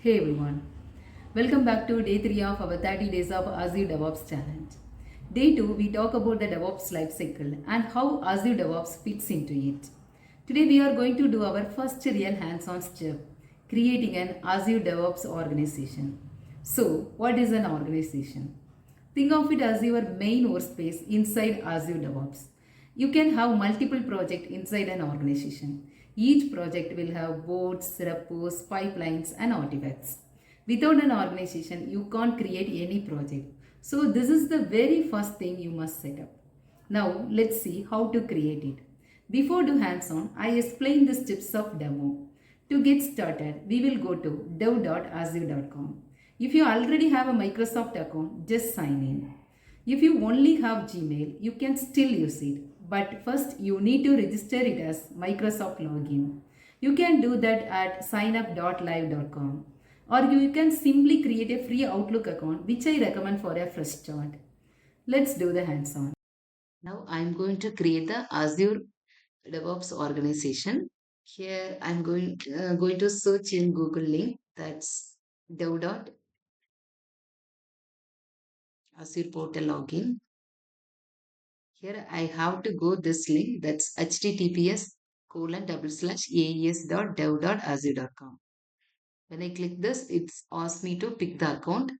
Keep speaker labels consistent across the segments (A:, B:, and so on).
A: Hey everyone, welcome back to day 3 of our 30 days of Azure DevOps challenge. Day 2, we talk about the DevOps lifecycle and how Azure DevOps fits into it. Today, we are going to do our first real hands on step creating an Azure DevOps organization. So, what is an organization? Think of it as your main workspace inside Azure DevOps. You can have multiple projects inside an organization. Each project will have boards, repos, pipelines, and artifacts. Without an organization, you can't create any project. So, this is the very first thing you must set up. Now, let's see how to create it. Before do hands-on, I explain the steps of demo. To get started, we will go to dev.azure.com. If you already have a Microsoft account, just sign in. If you only have Gmail, you can still use it. But first, you need to register it as Microsoft login. You can do that at signup.live.com. Or you can simply create a free Outlook account, which I recommend for a fresh start. Let's do the hands-on. Now I'm going to create the Azure DevOps organization. Here I'm going to search in Google link, that's dev.azure portal login. Here I have to go this link, that's https://aes.dev.azure.com. When I click this, it asks me to pick the account.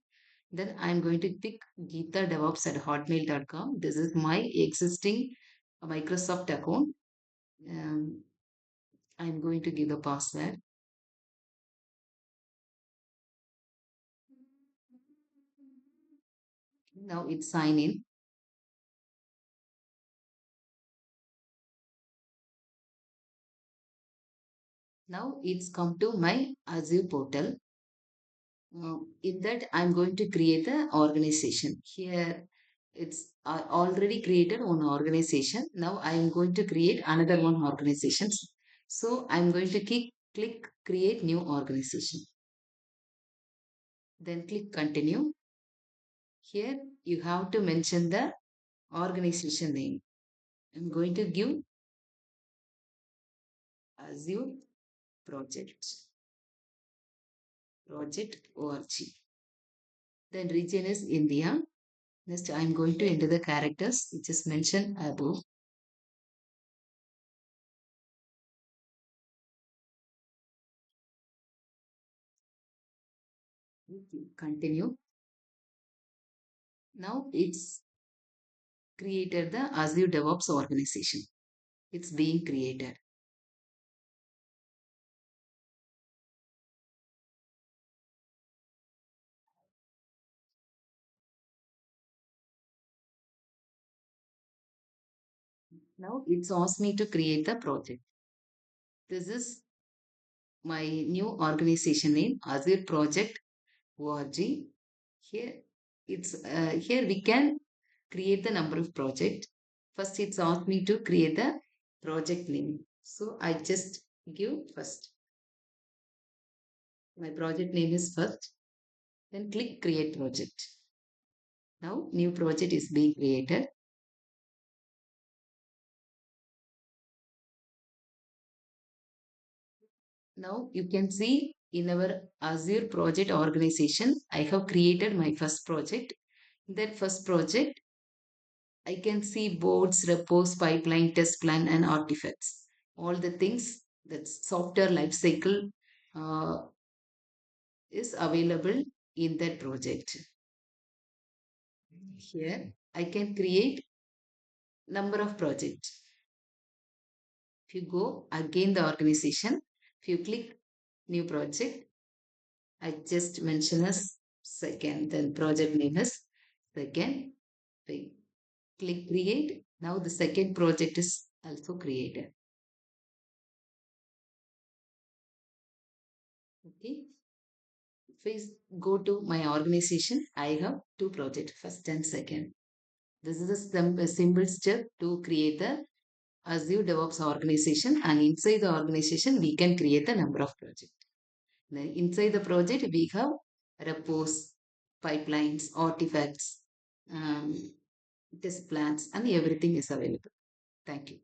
A: Then I'm going to pick Geeta DevOps at hotmail.com. This is my existing Microsoft account. Um, I'm going to give the password. Now it's sign in. Now it's come to my Azure portal. In that, I'm going to create the organization. Here, it's already created one organization. Now I'm going to create another one organization. So I'm going to click create new organization. Then click continue. Here you have to mention the organization name. I'm going to give Azure project org. Then region is India. Next, I'm going to enter the characters which is mentioned above. Continue. Now it's created the Azure DevOps organization. It's being created. Now it's asked me to create the project. This is my new organization name, Azure Project org. Here here we can create the number of project. First, it's asked me to create the project name. So I just give first. My project name is first. Then click create project. Now new project is being created. Now you can see in our Azure project organization, I have created my first project. In that first project, I can see boards, repos, pipeline, test plan, and artifacts. All the things that software lifecycle uh, is available in that project. Here, I can create number of projects. If you go again the organization, if you click new project, I just mention as second, then project name is second. Click create. Now the second project is also created. Okay. If I go to my organization, I have two projects, first and second. This is a simple step to create the Azure DevOps organization, and inside the organization, we can create the number of projects. Then inside the project, we have repos, pipelines, artifacts, um, test plans, and everything is available. Thank you.